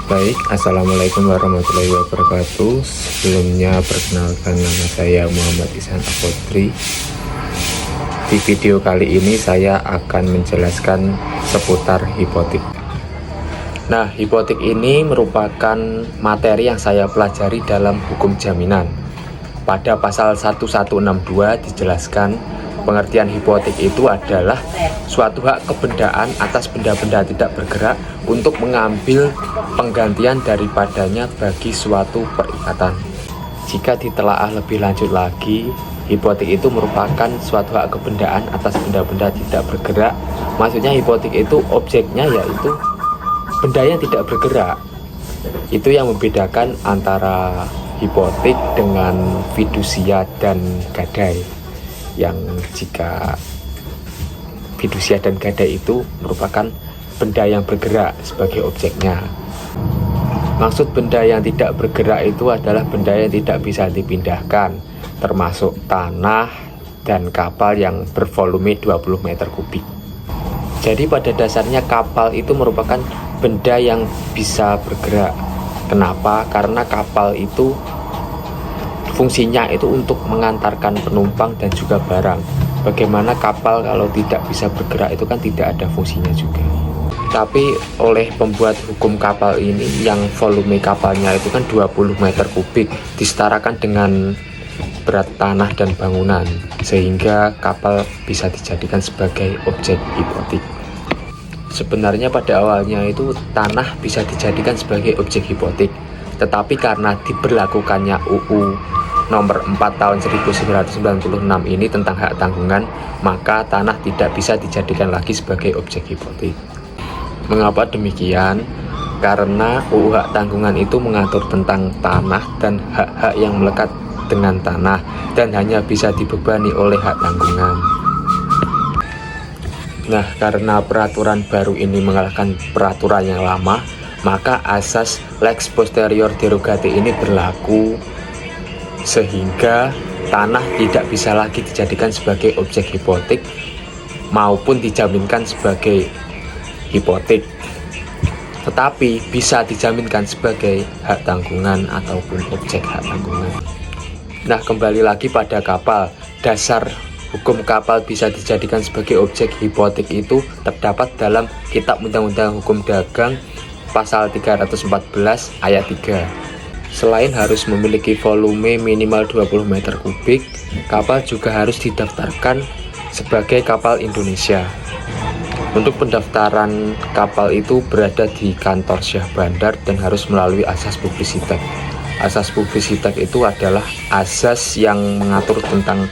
Baik, Assalamualaikum warahmatullahi wabarakatuh. Sebelumnya perkenalkan, nama saya Muhammad Ihsan Apodri. Di video kali ini saya akan menjelaskan seputar hipotek. Nah, hipotek ini merupakan materi yang saya pelajari dalam hukum jaminan. Pada pasal 1162 dijelaskan pengertian hipotek itu adalah suatu hak kebendaan atas benda-benda tidak bergerak untuk mengambil penggantian daripadanya bagi suatu perikatan. Jika ditelaah lebih lanjut lagi, hipotek itu merupakan suatu hak kebendaan atas benda-benda tidak bergerak. Maksudnya hipotek itu objeknya yaitu benda yang tidak bergerak. Itu yang membedakan antara hipotek dengan fidusia dan gadai. Yang jika fidusia dan gadai itu merupakan benda yang bergerak sebagai objeknya. Maksud benda yang tidak bergerak itu adalah benda yang tidak bisa dipindahkan, termasuk tanah dan kapal yang bervolume 20 meter kubik. Jadi pada dasarnya kapal itu merupakan benda yang bisa bergerak. Kenapa? Karena kapal itu fungsinya itu untuk mengantarkan penumpang dan juga barang. Bagaimana kapal kalau tidak bisa bergerak itu kan tidak ada fungsinya juga. Tapi oleh pembuat hukum kapal ini yang volume kapalnya itu kan 20 meter kubik disetarakan dengan berat tanah dan bangunan, sehingga kapal bisa dijadikan sebagai objek hipotek. Sebenarnya pada awalnya itu tanah bisa dijadikan sebagai objek hipotek, tetapi karena diberlakukannya UU nomor 4 tahun 1996 ini tentang hak tanggungan, maka tanah tidak bisa dijadikan lagi sebagai objek hipotek. Mengapa demikian? Karena UU hak tanggungan itu mengatur tentang tanah dan hak-hak yang melekat dengan tanah dan hanya bisa dibebani oleh hak tanggungan. Nah, karena peraturan baru ini mengalahkan peraturan yang lama, maka asas lex posterior derogate ini berlaku, sehingga tanah tidak bisa lagi dijadikan sebagai objek hipotek maupun dijaminkan sebagai hipotek, tetapi bisa dijaminkan sebagai hak tanggungan ataupun objek hak tanggungan. Nah, kembali lagi pada kapal, dasar hukum kapal bisa dijadikan sebagai objek hipotek itu terdapat dalam Kitab Undang-Undang Hukum Dagang pasal 314 ayat 3. Selain harus memiliki volume minimal 20 meter kubik, kapal juga harus didaftarkan sebagai kapal Indonesia. Untuk pendaftaran kapal itu berada di kantor Syah Bandar dan harus melalui asas publisitek. Asas publisitek itu adalah asas yang mengatur tentang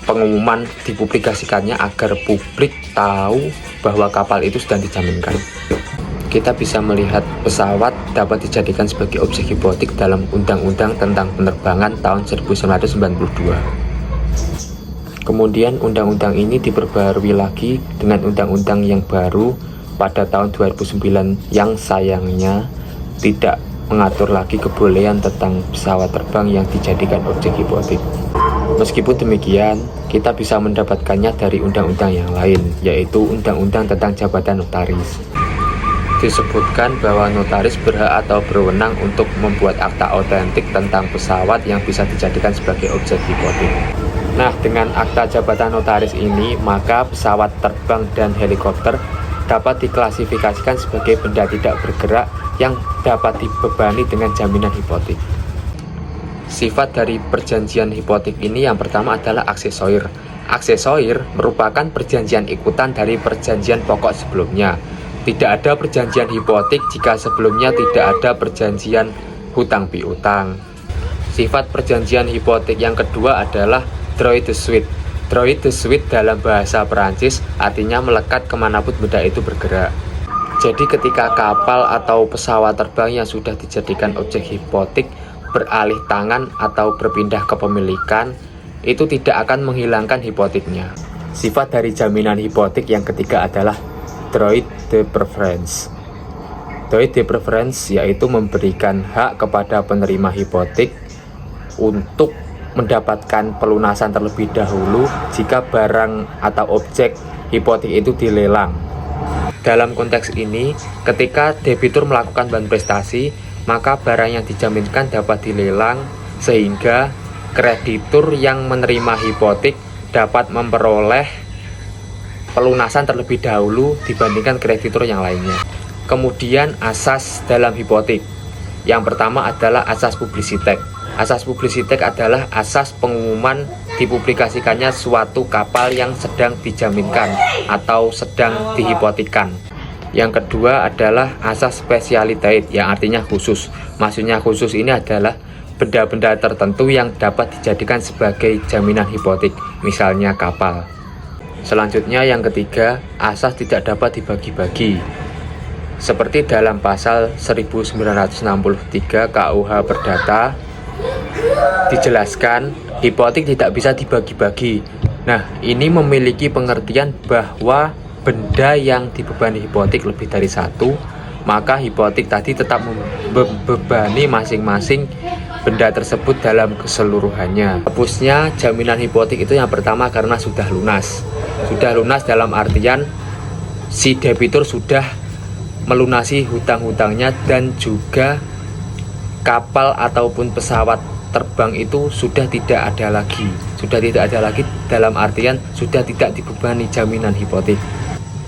pengumuman dipublikasikannya agar publik tahu bahwa kapal itu sedang dijaminkan. Kita bisa melihat pesawat dapat dijadikan sebagai objek hipotek dalam Undang-Undang tentang Penerbangan tahun 1992. Kemudian undang-undang ini diperbarui lagi dengan undang-undang yang baru pada tahun 2009 yang sayangnya tidak mengatur lagi kebolehan tentang pesawat terbang yang dijadikan objek hipotek. Meskipun demikian, kita bisa mendapatkannya dari undang-undang yang lain, yaitu Undang-Undang tentang Jabatan Notaris. Disebutkan bahwa notaris berhak atau berwenang untuk membuat akta otentik tentang pesawat yang bisa dijadikan sebagai objek hipotek. Nah, dengan akta jabatan notaris ini, maka pesawat terbang dan helikopter dapat diklasifikasikan sebagai benda tidak bergerak yang dapat dibebani dengan jaminan hipotek. Sifat dari perjanjian hipotek ini yang pertama adalah aksesoir. Aksesoir merupakan perjanjian ikutan dari perjanjian pokok sebelumnya. Tidak ada perjanjian hipotek jika sebelumnya tidak ada perjanjian hutang piutang. Sifat perjanjian hipotek yang kedua adalah droit de suite. Droit de suite dalam bahasa Perancis artinya melekat kemanapun benda itu bergerak. Jadi ketika kapal atau pesawat terbang yang sudah dijadikan objek hipotek beralih tangan atau berpindah kepemilikan, itu tidak akan menghilangkan hipoteknya. Sifat dari jaminan hipotek yang ketiga adalah droit de préférence. Droit de préférence yaitu memberikan hak kepada penerima hipotek untuk mendapatkan pelunasan terlebih dahulu jika barang atau objek hipotek itu dilelang. Dalam konteks ini, ketika debitur melakukan bantuan prestasi, maka barang yang dijaminkan dapat dilelang sehingga kreditur yang menerima hipotek dapat memperoleh pelunasan terlebih dahulu dibandingkan kreditur yang lainnya. Kemudian asas dalam hipotek. Yang pertama adalah asas publisitek. Asas publisitek adalah asas pengumuman dipublikasikannya suatu kapal yang sedang dijaminkan atau sedang dihipotekan. Yang kedua adalah asas speciality yang artinya khusus. Maksudnya khusus ini adalah benda-benda tertentu yang dapat dijadikan sebagai jaminan hipotek, misalnya kapal. Selanjutnya yang ketiga, asas tidak dapat dibagi-bagi. Seperti dalam pasal 1963 KUH Perdata dijelaskan hipotek tidak bisa dibagi-bagi. Nah, ini memiliki pengertian bahwa benda yang dibebani hipotek lebih dari satu, maka hipotek tadi tetap membebani masing-masing benda tersebut dalam keseluruhannya. Hapusnya jaminan hipotek itu yang pertama karena sudah lunas. Sudah lunas dalam artian si debitur sudah melunasi hutang-hutangnya dan juga kapal ataupun pesawat terbang itu sudah tidak ada lagi. Sudah tidak ada lagi dalam artian sudah tidak dibebani jaminan hipotek.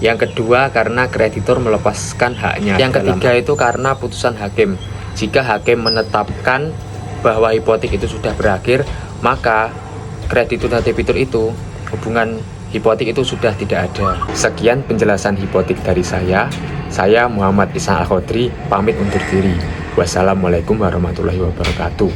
Yang kedua karena kreditur melepaskan haknya. Yang ketiga itu karena putusan hakim. Jika hakim menetapkan bahwa hipotek itu sudah berakhir, maka kreditur dan debitur itu hubungan hipotek itu sudah tidak ada. Sekian penjelasan hipotek dari saya. Saya Muhammad Ihsan Al-Khodri pamit undur diri. Wassalamualaikum warahmatullahi wabarakatuh.